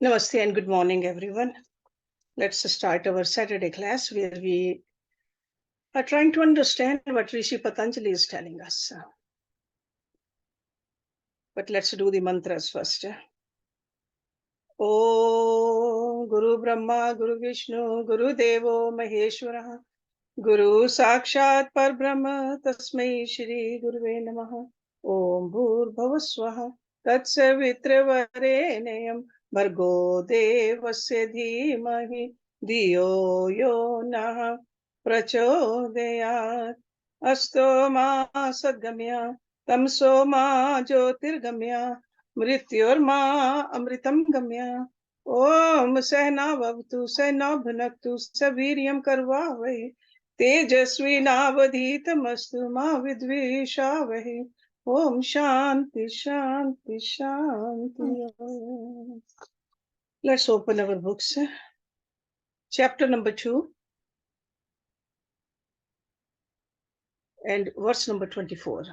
Namaste and good morning, everyone. Let's start our Saturday class where we are trying to understand what Rishi Patanjali is telling us. But let's do the mantras first. Om Guru Brahma, Guru Vishnu, Guru Devo Maheshwara, Guru Sakshat Parbrahma, Tasmai Shri Guruve Namaha. Om Bhur Bhavaswaha, Tatsavitrevarenayam, Bhargo Devasya Dhimahi, Diyo Yo Nah Prachodayat. Asto Ma Sadgamya, Tamso Ma Jyotirgamya, Mrityorma Amritam Gamya. Om Sehna Vavtu, Sehna Bhunaktu, Saviryam Karvavai. तेजस्वी नावधीतमस्तु मा विद्विषावहे. Om Shanti Shanti Shanti. Let's open our books. Chapter number 2 and verse number 24.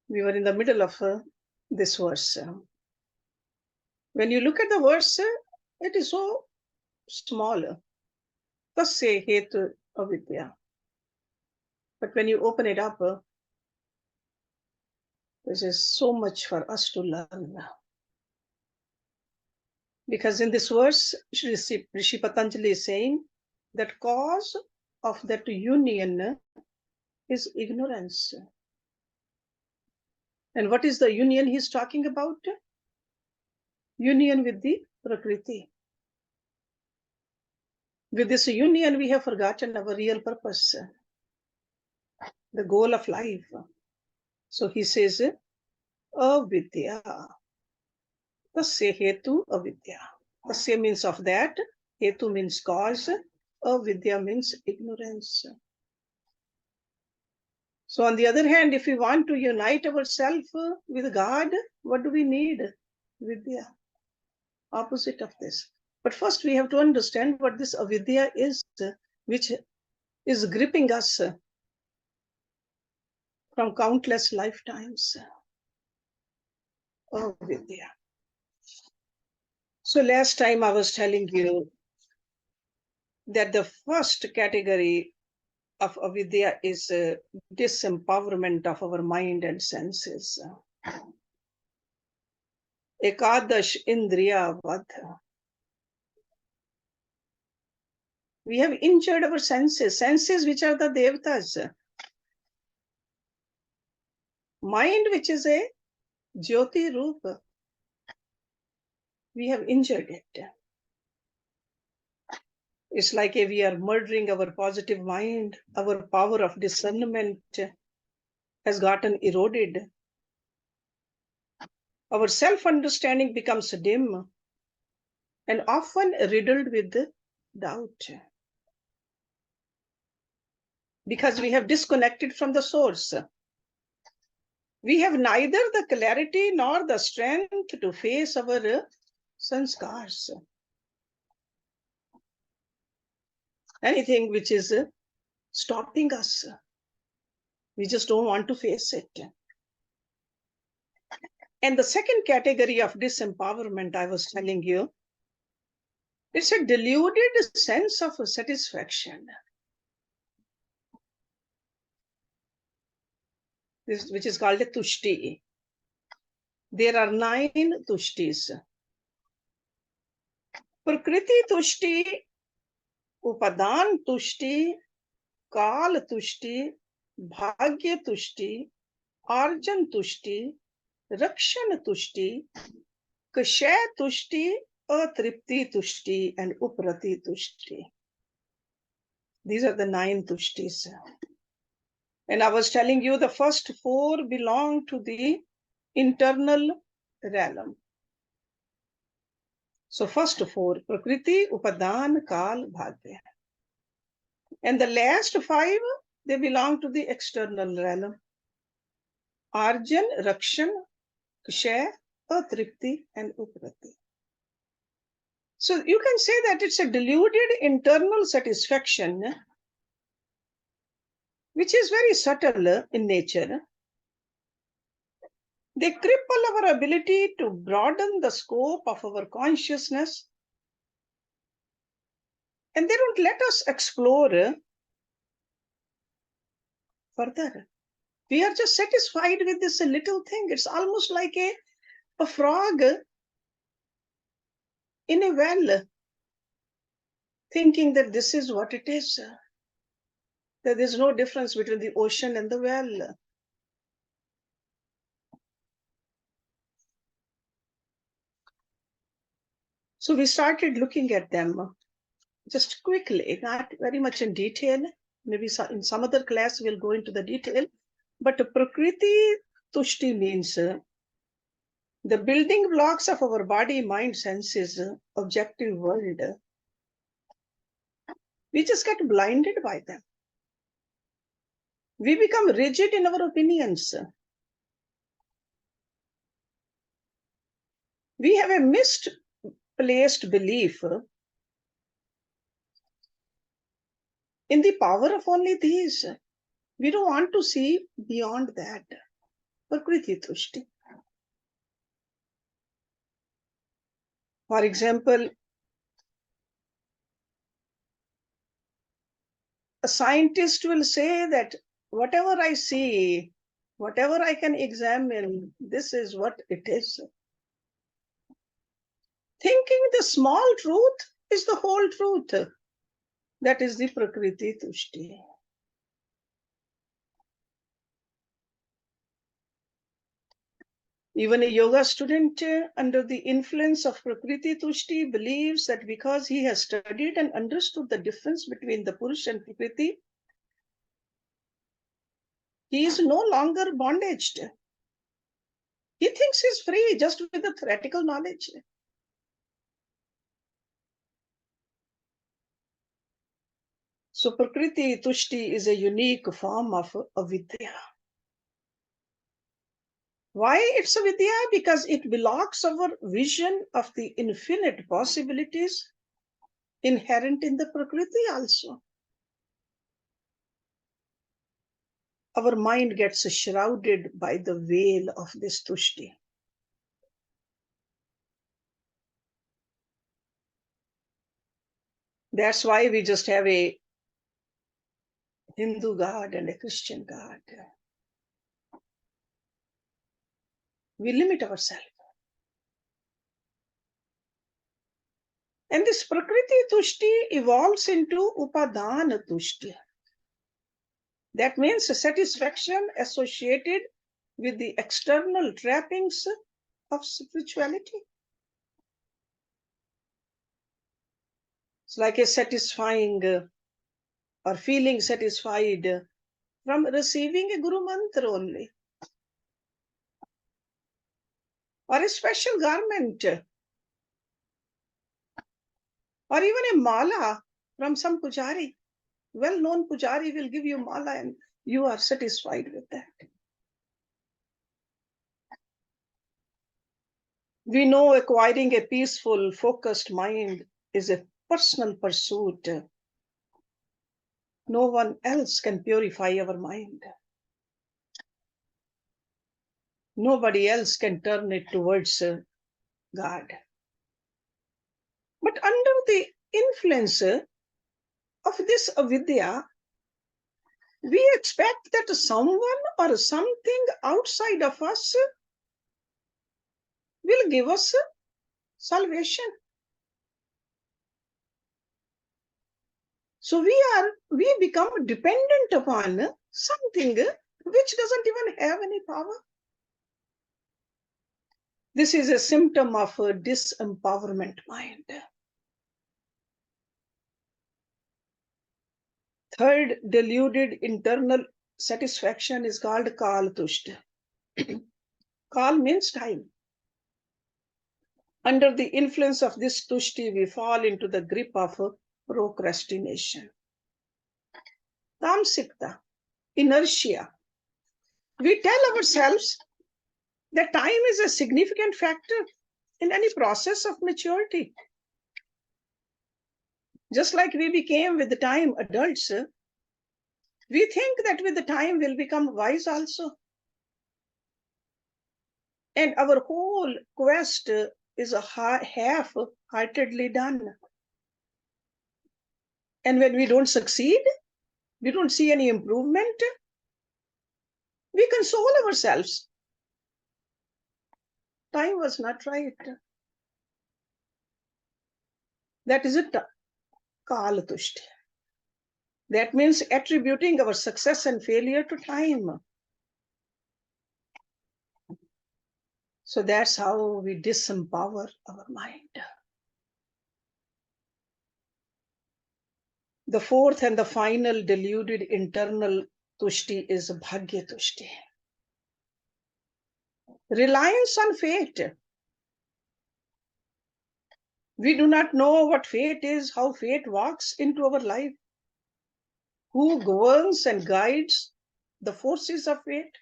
We were in the middle of this verse. When you look at the verse, it is so small. Tasya hetur avidya. But when you open it up, there is so much for us to learn. Because in this verse, Rishi Patanjali is saying that cause of that union is ignorance. And what is the union he's talking about? Union with the Prakriti. With this union, we have forgotten our real purpose, the goal of life. So he says, avidya. Tasya hetu avidya. Tasya means of that, hetu means cause, avidya means ignorance. So on the other hand, if we want to unite ourselves with God, what do we need? Vidya. Opposite of this. But first we have to understand what this avidya is, which is gripping us from countless lifetimes. Avidya. So last time I was telling you that the first category of avidya is disempowerment of our mind and senses. Ekadash indriya vadha. We have injured our senses which are the devatas. Mind which is a jyoti rupa. We have injured it. It's like we are murdering our positive mind. Our power of discernment has gotten eroded. Our self-understanding becomes dim and often riddled with doubt. Because we have disconnected from the source. We have neither the clarity nor the strength to face our sanskars. Anything which is stopping us, we just don't want to face it. And the second category of disempowerment I was telling you, it's a deluded sense of satisfaction. This, which is called a tushti. There are 9 tushtis. Prakriti tushti, upadan tushti, kal tushti, bhagya tushti, arjan tushti, rakshan tushti, kashay tushti, atripti tushti, and uprati tushti. These are the 9 tushtis. And I was telling you the first 4 belong to the internal realm. So first 4, Prakriti, Upadan, Kal, Bhagya. And the last 5, they belong to the external realm. Arjan, Rakshan, Kshay, Atripti, and Uprati. So you can say that it's a deluded internal satisfaction, which is very subtle in nature. They cripple our ability to broaden the scope of our consciousness, and they don't let us explore further. We are just satisfied with this little thing. It's almost like a frog in a well, thinking that this is what it is. That there's no difference between the ocean and the well. So we started looking at them just quickly, not very much in detail. Maybe in some other class we'll go into the detail. But Prakriti Tushti means the building blocks of our body, mind, senses, objective world. We just get blinded by them. We become rigid in our opinions. We have a misplaced belief in the power of only these. We don't want to see beyond that. Prakriti Tushti. For example, a scientist will say that whatever I see, whatever I can examine, this is what it is. Thinking the small truth is the whole truth. That is the Prakriti Tushti. Even a yoga student under the influence of Prakriti Tushti believes that because he has studied and understood the difference between the Purush and Prakriti, he is no longer bondaged. He thinks he's free just with the theoretical knowledge. So Prakriti Tushti is a unique form of avidya. Why it's avidya? Because it blocks our vision of the infinite possibilities inherent in the Prakriti also. Our mind gets shrouded by the veil of this Tushti. That's why we just have a Hindu God and a Christian God. We limit ourselves. And this Prakriti Tushti evolves into Upadana Tushti. That means a satisfaction associated with the external trappings of spirituality. It's like a satisfying or feeling satisfied from receiving a Guru Mantra only. Or a special garment. Or even a mala from some pujari. Well-known pujari will give you mala and you are satisfied with that. We know acquiring a peaceful, focused mind is a personal pursuit. No one else can purify our mind. Nobody else can turn it towards God. But under the influence of this avidya, we expect that someone or something outside of us will give us salvation. So we become dependent upon something which doesn't even have any power. This is a symptom of a disempowerment mind. Third, deluded internal satisfaction is called Kal Tushta. Kal means time. Under the influence of this Tushti, we fall into the grip of procrastination. Tamsikta, inertia. We tell ourselves that time is a significant factor in any process of maturity. Just like we became with the time adults, we think that with the time we'll become wise also. And our whole quest is half-heartedly done. And when we don't succeed, we don't see any improvement, we console ourselves. Time was not right. That is it, kalatushti. That means attributing our success and failure to time. So that's how we disempower our mind. The fourth and the final deluded internal tushti is bhagya tushti. Reliance on fate. We do not know what fate is, how fate walks into our life, who governs and guides the forces of fate.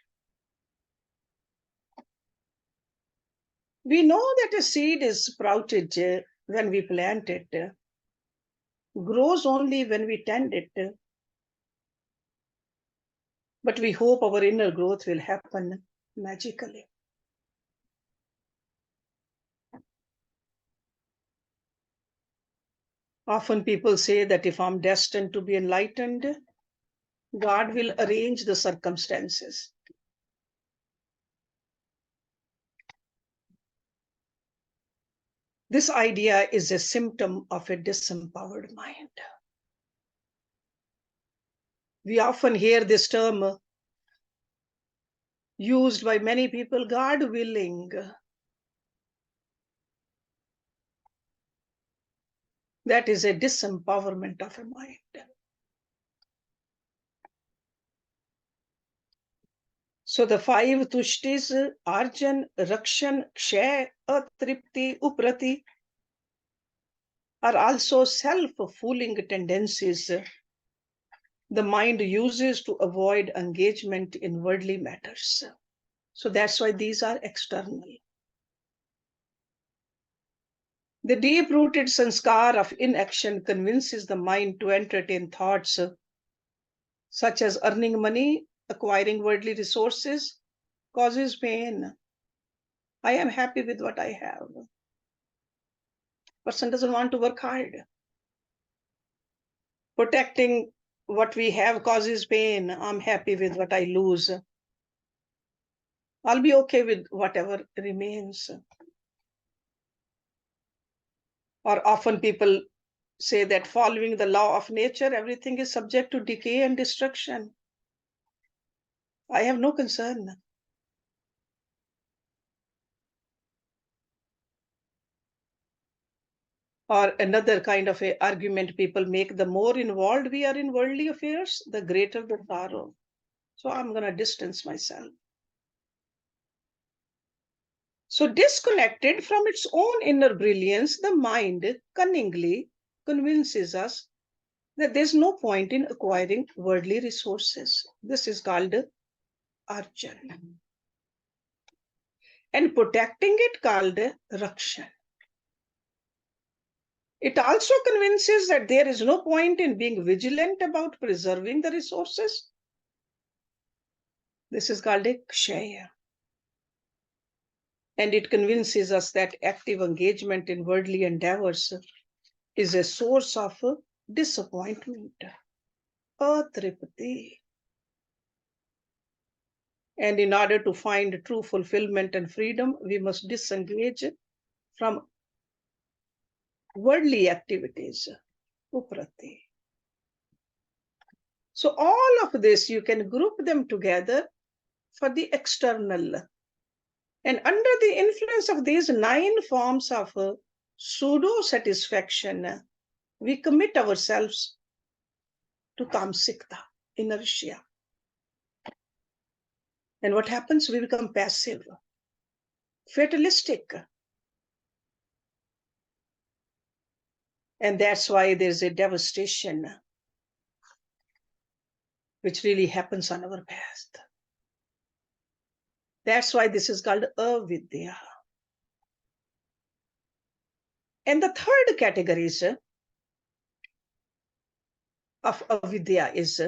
We know that a seed is sprouted when we plant it, grows only when we tend it, but we hope our inner growth will happen magically. Often people say that if I'm destined to be enlightened, God will arrange the circumstances. This idea is a symptom of a disempowered mind. We often hear this term used by many people, God willing. That is a disempowerment of a mind. So the five tushtis, arjan, rakshan, kshay, atripti, uprati, are also self-fooling tendencies the mind uses to avoid engagement in worldly matters. So that's why these are external. The deep-rooted sanskar of inaction convinces the mind to entertain thoughts such as earning money, acquiring worldly resources, causes pain. I am happy with what I have. Person doesn't want to work hard. Protecting what we have causes pain. I'm happy with what I lose. I'll be okay with whatever remains. Or often people say that following the law of nature, everything is subject to decay and destruction. I have no concern. Or another kind of a argument people make, the more involved we are in worldly affairs, the greater the sorrow. So I'm going to distance myself. So disconnected from its own inner brilliance, the mind cunningly convinces us that there's no point in acquiring worldly resources. This is called arjan. And protecting it called rakshan. It also convinces that there is no point in being vigilant about preserving the resources. This is called a kshaya. And it convinces us that active engagement in worldly endeavors is a source of disappointment, atripti. And in order to find true fulfillment and freedom, we must disengage from worldly activities, uprati. So all of this, you can group them together for the external. And under the influence of these 9 forms of pseudo-satisfaction, we commit ourselves to tamsikta, inertia. And what happens? We become passive, fatalistic. And that's why there's a devastation which really happens on our path. That's why this is called avidya. And the third category of avidya is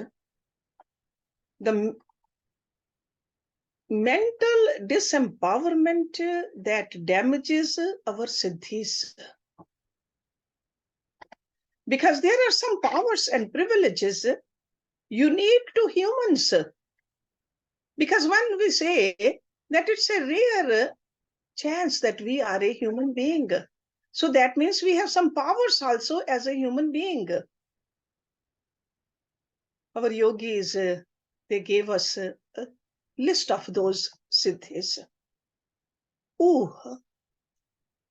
the mental disempowerment that damages our siddhis. Because there are some powers and privileges unique to humans. Because when we say that it's a rare chance that we are a human being, so that means we have some powers also as a human being. Our yogis, they gave us a list of those siddhis.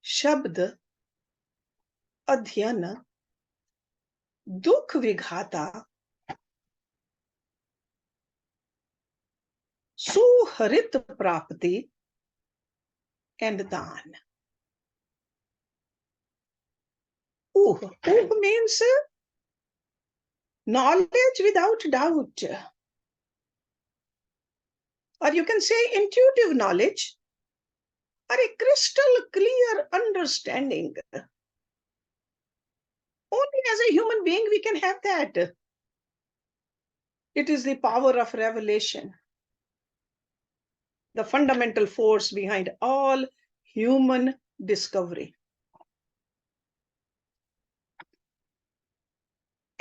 Shabd, adhyan, dukh vighata, suharit prapti, and dan. Means knowledge without doubt. Or you can say intuitive knowledge, or a crystal clear understanding. Only as a human being we can have that. It is the power of revelation, the fundamental force behind all human discovery.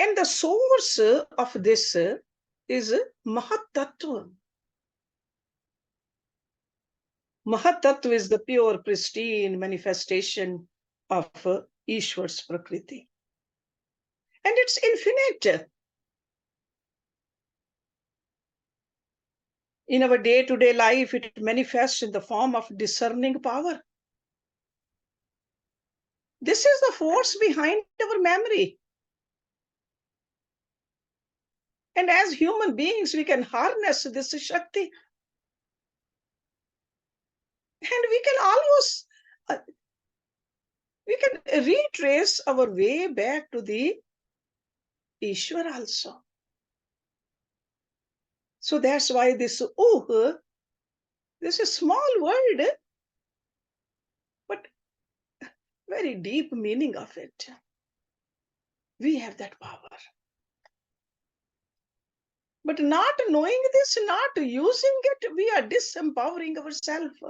And the source of this is Mahatattva. Mahatattva is the pure, pristine manifestation of Ishwar's Prakriti. And it's infinite. In our day-to-day life, it manifests in the form of discerning power. This is the force behind our memory. And as human beings, we can harness this Shakti. And we can almost, we can retrace our way back to the Ishwar also. So that's why this is a small word, but very deep meaning of it. We have that power. But not knowing this, not using it, we are disempowering ourselves.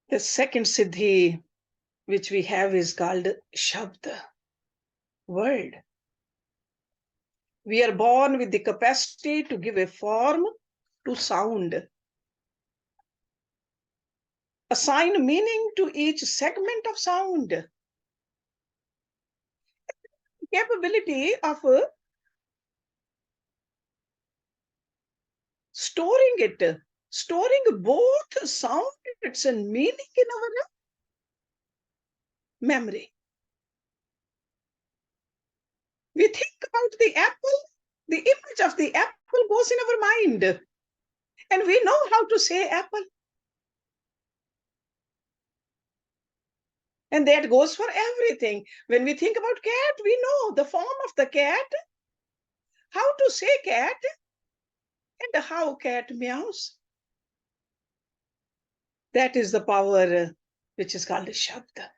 The second siddhi which we have is called Shabda, word. We are born with the capacity to give a form to sound, assign meaning to each segment of sound, capability of storing it, storing both sounds and meaning in our memory. We think about the apple, the image of the apple goes in our mind, and we know how to say apple. And that goes for everything. When we think about cat, we know the form of the cat, how to say cat, and how cat meows. That is the power which is called Shabda.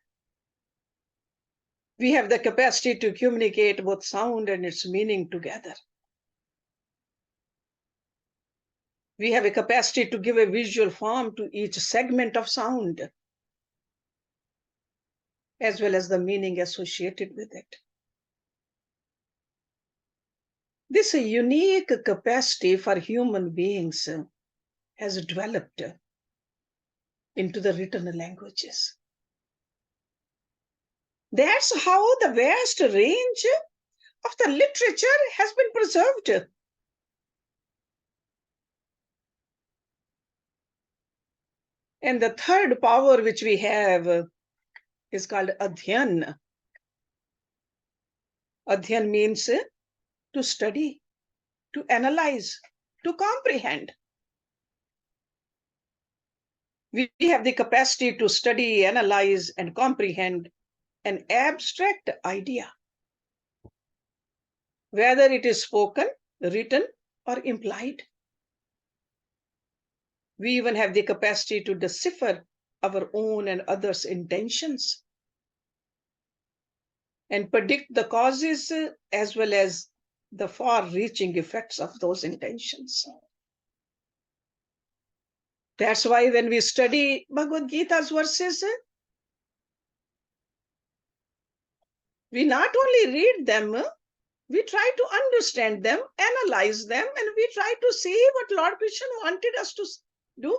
We have the capacity to communicate both sound and its meaning together. We have a capacity to give a visual form to each segment of sound, as well as the meaning associated with it. This unique capacity for human beings has developed into the written languages. That's how the vast range of the literature has been preserved. And the third power which we have is called adhyan. Adhyan means to study, to analyze, to comprehend. We have the capacity to study, analyze, and comprehend an abstract idea, whether it is spoken, written, or implied. We even have the capacity to decipher our own and others' intentions and predict the causes as well as the far-reaching effects of those intentions. That's why when we study Bhagavad Gita's verses, we not only read them, we try to understand them, analyze them, and we try to see what Lord Krishna wanted us to do.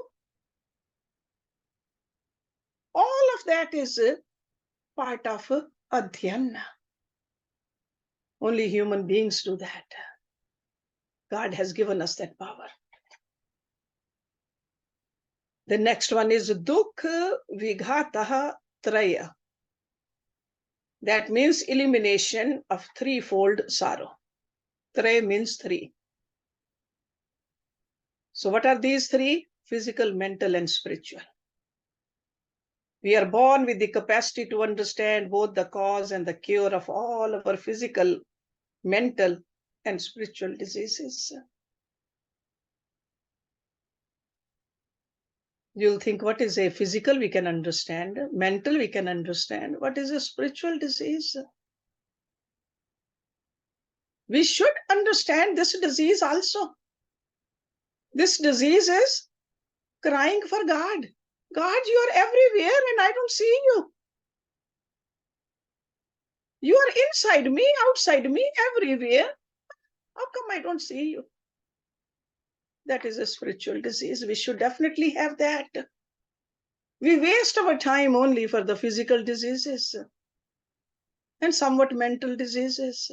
All of that is part of adhyana. Only human beings do that. God has given us that power. The next one is dukha vighataha traya. That means elimination of threefold sorrow. Traya means three. So what are these three? Physical, mental, and spiritual. We are born with the capacity to understand both the cause and the cure of all our physical, mental, and spiritual diseases. You'll think, what is a physical? We can understand. Mental, we can understand. What is a spiritual disease? We should understand this disease also. This disease is crying for God. God, you are everywhere and I don't see you. You are inside me, outside me, everywhere. How come I don't see you? That is a spiritual disease. We should definitely have that. We waste our time only for the physical diseases and somewhat mental diseases.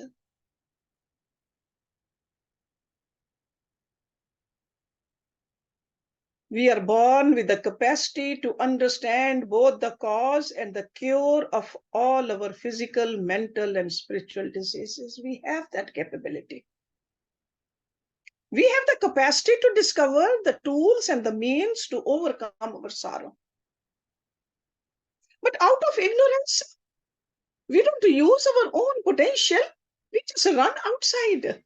We are born with the capacity to understand both the cause and the cure of all our physical, mental, and spiritual diseases. We have that capability. We have the capacity to discover the tools and the means to overcome our sorrow. But out of ignorance, we don't use our own potential. We just run outside.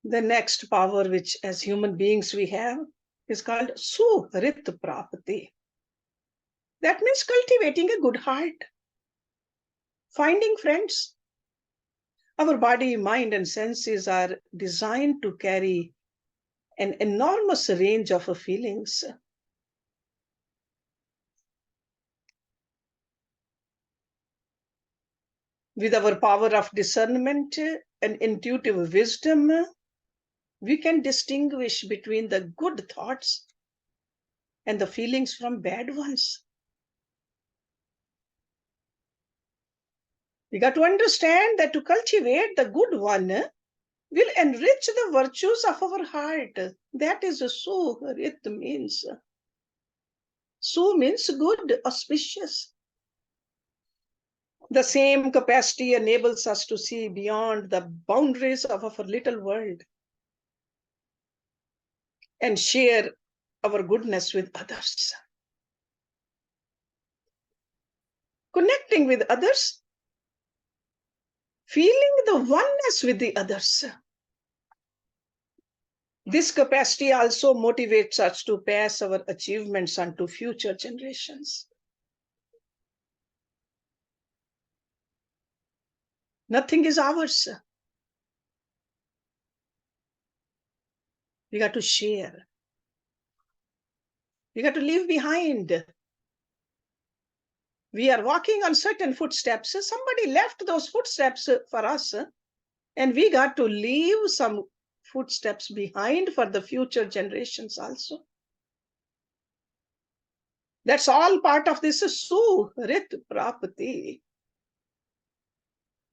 The next power which as human beings we have is called suhrit prapati. That means cultivating a good heart, finding friends. Our body, mind, and senses are designed to carry an enormous range of feelings. With our power of discernment and intuitive wisdom, we can distinguish between the good thoughts and the feelings from bad ones. We got to understand that to cultivate the good one will enrich the virtues of our heart. That is suhrit means. Su means good, auspicious. The same capacity enables us to see beyond the boundaries of our little world and share our goodness with others. Connecting with others, feeling the oneness with the others. This capacity also motivates us to pass our achievements on to future generations. Nothing is ours. We got to share. We got to leave behind. We are walking on certain footsteps. Somebody left those footsteps for us, and we got to leave some footsteps behind for the future generations also. That's all part of this suhrit prapati.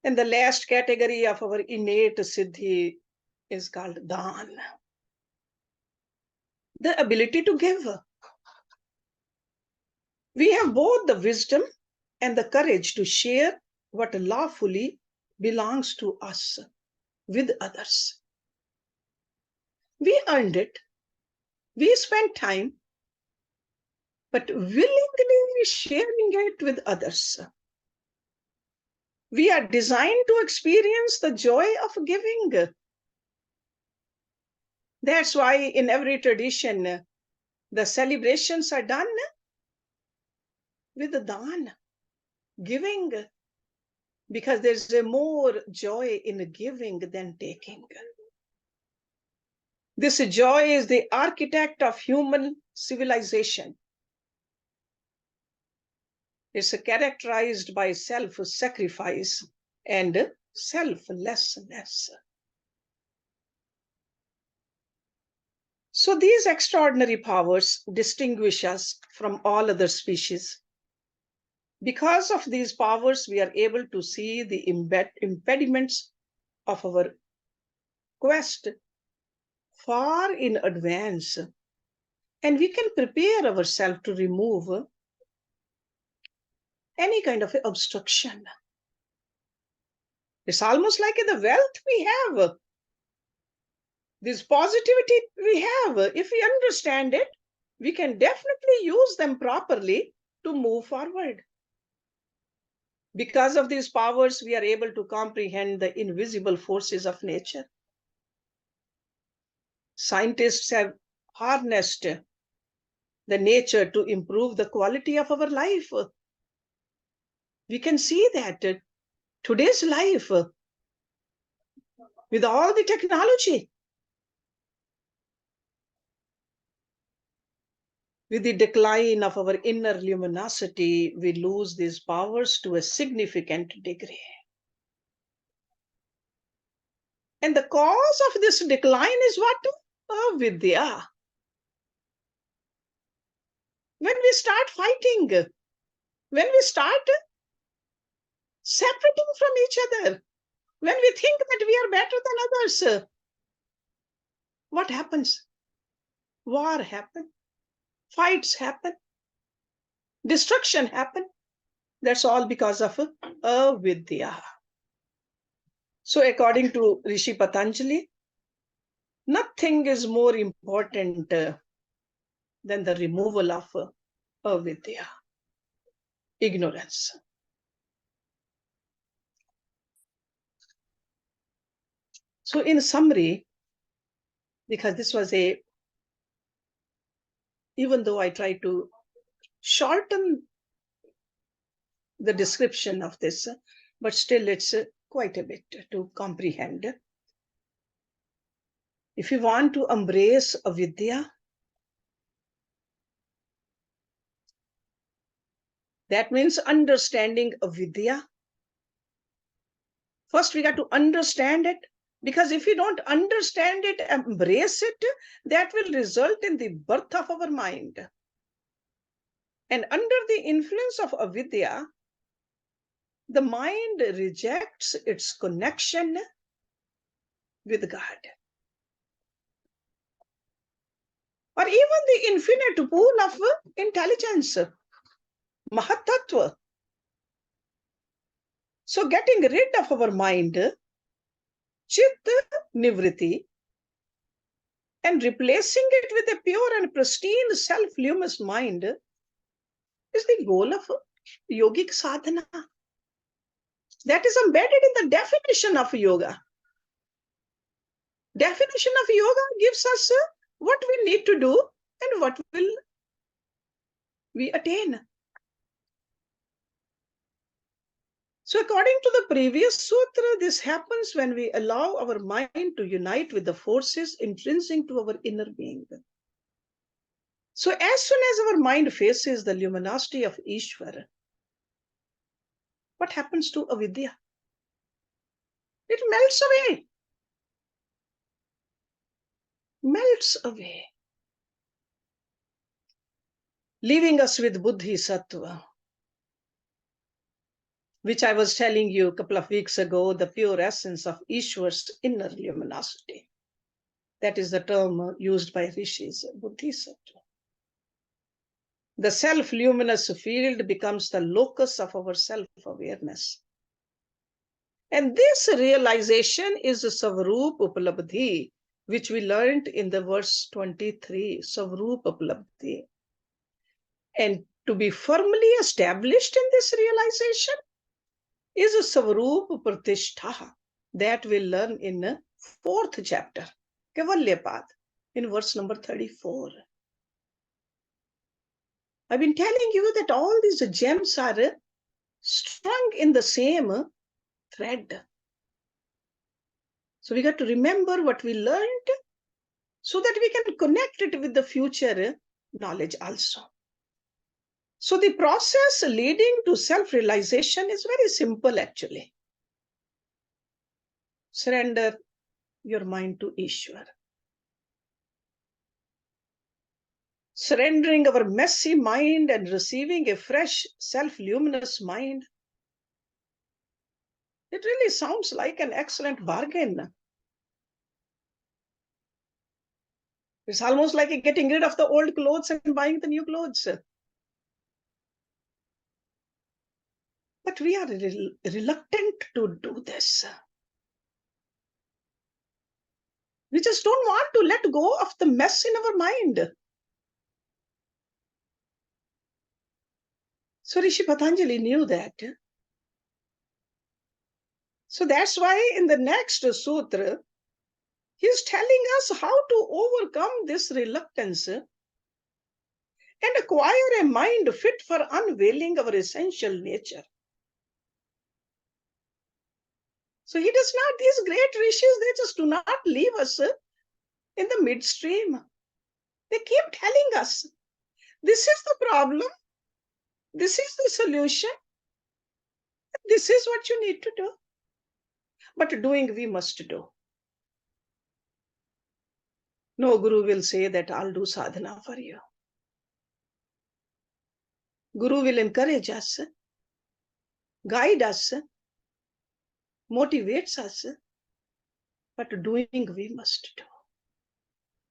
And the last category of our innate siddhi is called dan. The ability to give. We have both the wisdom and the courage to share what lawfully belongs to us with others. We earned it. We spent time, but willingly sharing it with others. We are designed to experience the joy of giving. That's why in every tradition, the celebrations are done with the dan, giving. because there's a more joy in giving than taking. This joy is the architect of human civilization. It's characterized by self-sacrifice and selflessness. So these extraordinary powers distinguish us from all other species. Because of these powers, we are able to see the impediments of our quest far in advance, and we can prepare ourselves to remove any kind of obstruction. It's almost like the wealth we have, this positivity we have. If we understand it, we can definitely use them properly to move forward. Because of these powers, we are able to comprehend the invisible forces of nature. Scientists have harnessed the nature to improve the quality of our life. We can see that today's life, with all the technology, with the decline of our inner luminosity, we lose these powers to a significant degree. And the cause of this decline is what? Avidya. When we start fighting, when we start separating from each other, when we think that we are better than others, what happens? War happens, fights happen, destruction happen. That's all because of avidya. So according to Rishi Patanjali, nothing is more important than the removal of avidya, ignorance. So in summary, because this was even though I try to shorten the description of this, but still it's quite a bit to comprehend. If you want to embrace avidya, that means understanding avidya. First, we got to understand it, because if we don't understand it, embrace it, that will result in the birth of our mind. And under the influence of avidya, the mind rejects its connection with God, or even the infinite pool of intelligence, mahatattva. So getting rid of our mind, chit nivriti, and replacing it with a pure and pristine self-luminous mind is the goal of yogic sadhana. That is embedded in the definition of yoga. Definition of yoga gives us what we need to do and what will we attain. So according to the previous sutra, this happens when we allow our mind to unite with the forces intrinsic to our inner being. So as soon as our mind faces the luminosity of Ishvara, what happens to avidya? It melts away. Melts away. Leaving us with buddhi sattva, which I was telling you a couple of weeks ago, the pure essence of Ishwar's inner luminosity. That is the term used by rishis, buddhi sattva. The self-luminous field becomes the locus of our self-awareness. And this realization is a Savrup Upalabdhi, which we learned in the verse 23, Savrup Upalabdhi. And to be firmly established in this realization is a Savrup Pratishtha that we'll learn in the 4th chapter, Kaivalyam, in verse number 34. I've been telling you that all these gems are strung in the same thread. So we got to remember what we learned so that we can connect it with the future knowledge also. So the process leading to self-realization is very simple actually. Surrender your mind to Ishwar. Surrendering our messy mind and receiving a fresh, self-luminous mind. It really sounds like an excellent bargain. It's almost like getting rid of the old clothes and buying the new clothes. But we are reluctant to do this. We just don't want to let go of the mess in our mind. So Rishi Patanjali knew that. So that's why in the next sutra, he's telling us how to overcome this reluctance and acquire a mind fit for unveiling our essential nature. So he does not, these great rishis, they just do not leave us in the midstream. They keep telling us, this is the problem, this is the solution, this is what you need to do. But doing we must do. No guru will say that I'll do sadhana for you. Guru will encourage us, guide us, motivates us, but doing we must do.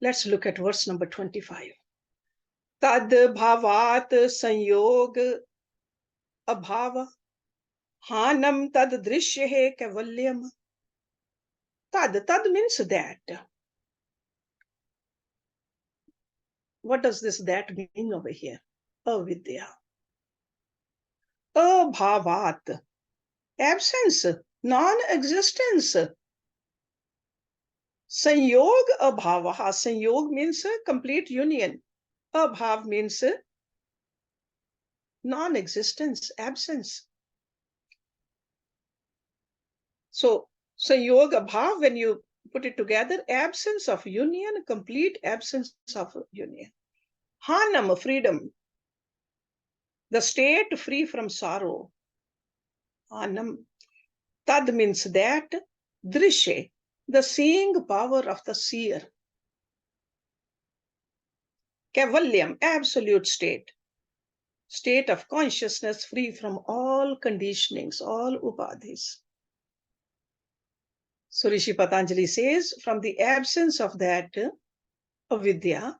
Let's look at verse number 25. Tad bhavat sanyog abhava hanam tad drisheh kaivalyam. Tad means that. What does this that mean over here? Avidya. Abhavat. Absence, non-existence. Sanyog abhavaha. Sanyog means complete union. Abhav means non-existence, absence. So sanyog abhav, when you put it together, absence of union, complete absence of union. Hanam, freedom. The state free from sorrow. Hanam. Tad means that. Drisheh, the seeing power of the seer. Kaivalyam, absolute state. State of consciousness free from all conditionings, all upadhis. So Rishi Patanjali says, from the absence of that avidya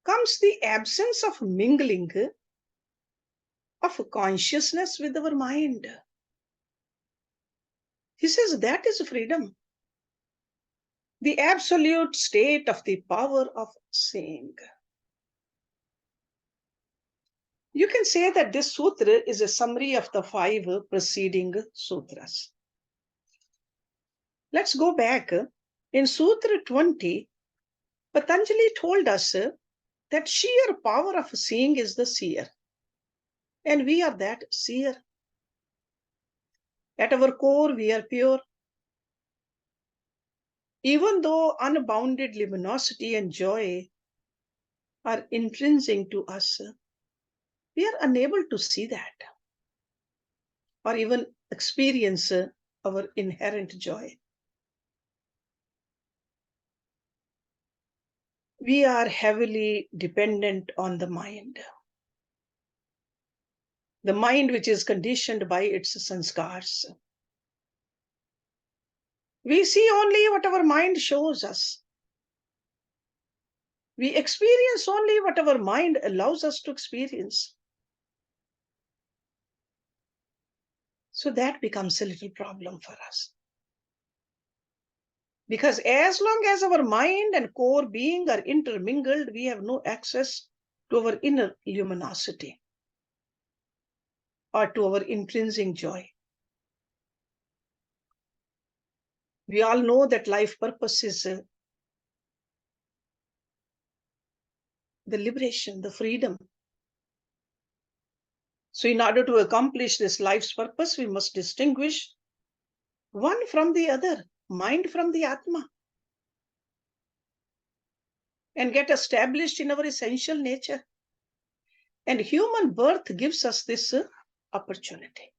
comes the absence of mingling of consciousness with our mind. He says that is freedom. The absolute state of the power of seeing. You can say that this sutra is a summary of the 5 preceding sutras. Let's go back. In Sutra 20, Patanjali told us that sheer power of seeing is the seer. And we are that seer. At our core, we are pure. Even though unbounded luminosity and joy are intrinsic to us, we are unable to see that or even experience our inherent joy. We are heavily dependent on the mind. The mind which is conditioned by its sanskars. We see only what our mind shows us. We experience only what our mind allows us to experience. So that becomes a little problem for us. Because as long as our mind and core being are intermingled, we have no access to our inner luminosity or to our intrinsic joy. We all know that life purpose is the liberation, the freedom. So in order to accomplish this life's purpose, we must distinguish one from the other, mind from the Atma, and get established in our essential nature. And human birth gives us this opportunity.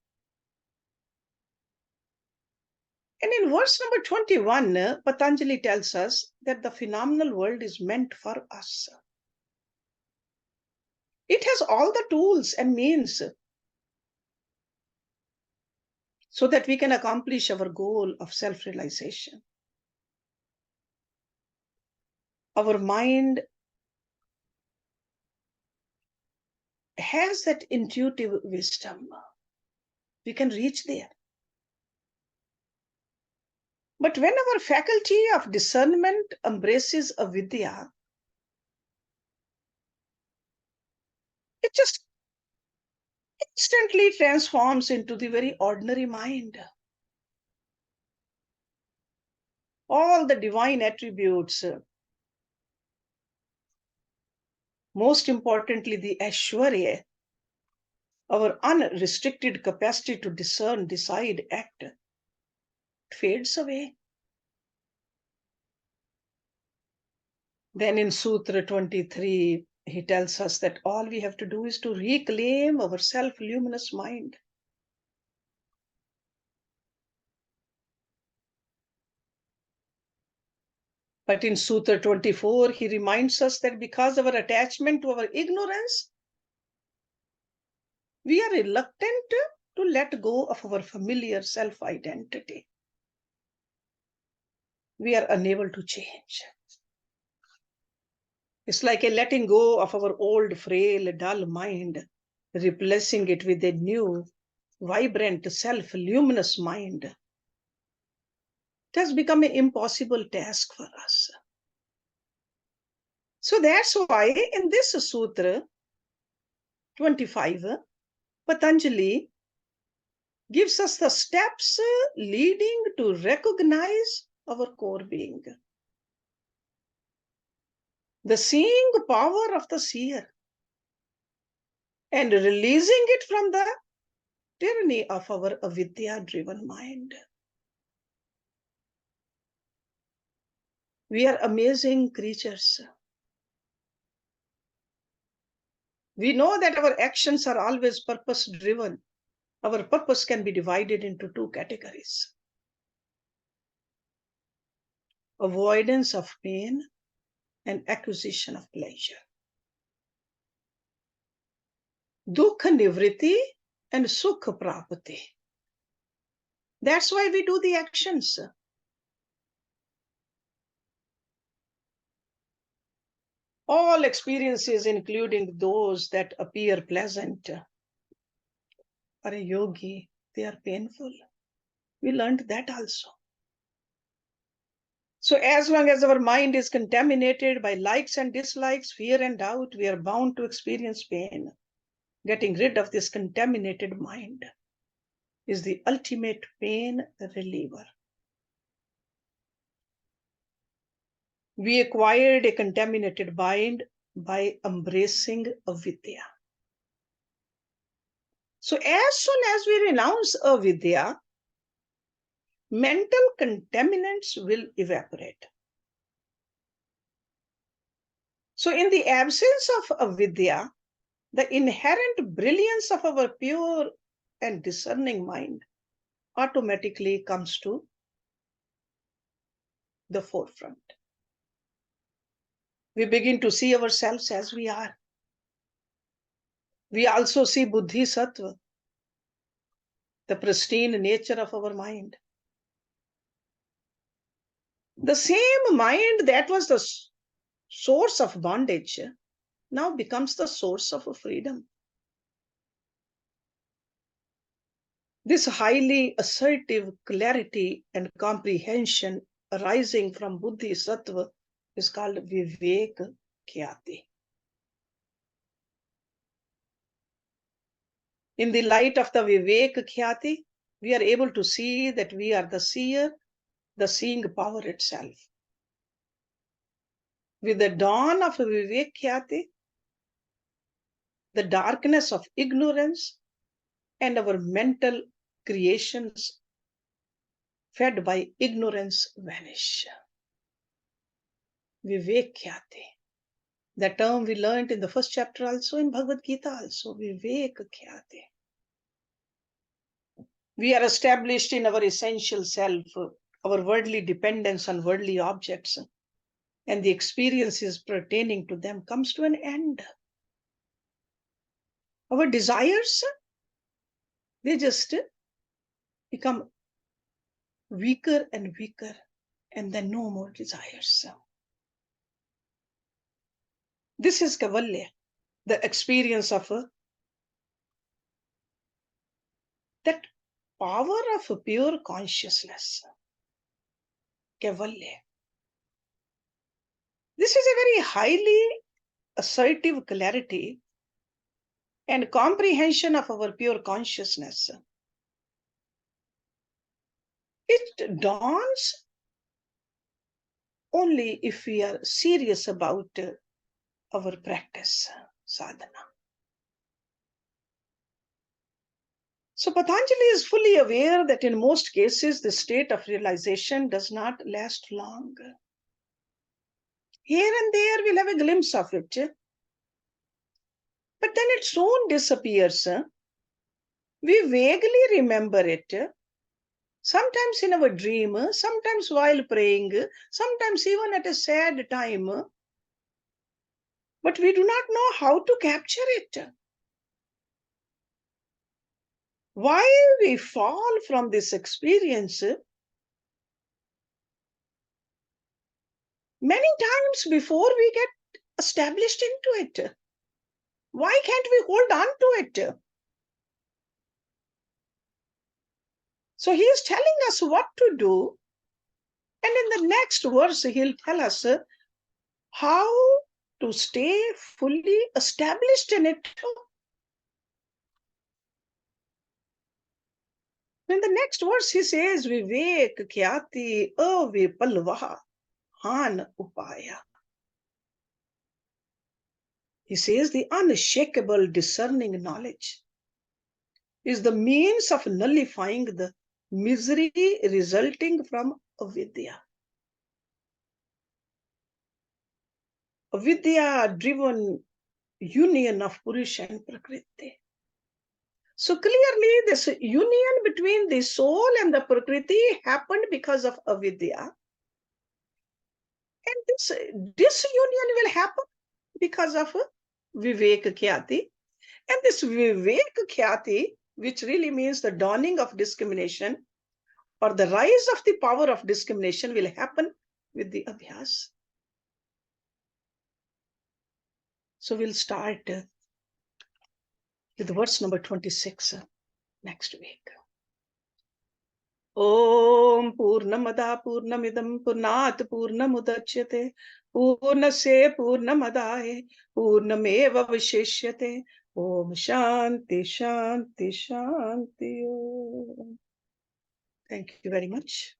And in verse number 21, Patanjali tells us that the phenomenal world is meant for us. It has all the tools and means so that we can accomplish our goal of self-realization. Our mind has that intuitive wisdom. We can reach there. But when our faculty of discernment embraces avidya, it just instantly transforms into the very ordinary mind. All the divine attributes, most importantly, the aishwarya, our unrestricted capacity to discern, decide, act, fades away. Then in Sutra 23, he tells us that all we have to do is to reclaim our self-luminous mind. But in Sutra 24, he reminds us that because of our attachment to our ignorance, we are reluctant to let go of our familiar self-identity. We are unable to change. It's like a letting go of our old, frail, dull mind, replacing it with a new, vibrant, self-luminous mind. It has become an impossible task for us. So that's why in this Sutra 25, Patanjali gives us the steps leading to recognize our core being. The seeing power of the seer and releasing it from the tyranny of our avidya-driven mind. We are amazing creatures. We know that our actions are always purpose-driven. Our purpose can be divided into two categories: avoidance of pain and acquisition of pleasure. Dukha nivriti and sukha prapati. That's why we do the actions. All experiences, including those that appear pleasant, for a yogi, they are painful. We learned that also. So as long as our mind is contaminated by likes and dislikes, fear and doubt, we are bound to experience pain. Getting rid of this contaminated mind is the ultimate pain reliever. We acquired a contaminated mind by embracing avidya. So as soon as we renounce avidya, mental contaminants will evaporate. So in the absence of avidya, the inherent brilliance of our pure and discerning mind automatically comes to the forefront. We begin to see ourselves as we are. We also see buddhi sattva, the pristine nature of our mind. The same mind that was the source of bondage now becomes the source of freedom. This highly assertive clarity and comprehension arising from buddhi sattva is called vivek khyati. In the light of the vivek khyati, we are able to see that we are the seer, the seeing power itself. With the dawn of vivek khyati, the darkness of ignorance and our mental creations fed by ignorance vanish. Vivek khyate. That term we learned in the first chapter also, in Bhagavad Gita also. Vivek khyate. We are established in our essential self, our worldly dependence on worldly objects, and the experiences pertaining to them comes to an end. Our desires, they just become weaker and weaker, and then no more desires. This is kaivalya, the experience of that power of pure consciousness. Kaivalya. This is a very highly assertive clarity and comprehension of our pure consciousness. It dawns only if we are serious about our practice, sadhana. So Patanjali is fully aware that in most cases, the state of realization does not last long. Here and there, we'll have a glimpse of it, but then it soon disappears. We vaguely remember it, sometimes in our dream, sometimes while praying, sometimes even at a sad time, but we do not know how to capture it. Why we fall from this experience many times before we get established into it? Why can't we hold on to it? So he is telling us what to do, and in the next verse he'll tell us how to stay fully established in it. In the next verse he says, Vivek khyati avipalvaha han upaya. He says the unshakable discerning knowledge is the means of nullifying the misery resulting from avidya. Avidya-driven union of Purusha and Prakriti. So clearly this union between the soul and the Prakriti happened because of avidya. And this disunion will happen because of Vivek Khyati. And this Vivek Khyati, which really means the dawning of discrimination or the rise of the power of discrimination, will happen with the abhyas. So we'll start with verse number 26 next week. Om Purnamada Purnamidam Purnat Purnamudachyate Purnasya Purnamadaye Purnameva Vishishyate. Om Shanti Shanti Shanti Om. Thank you very much.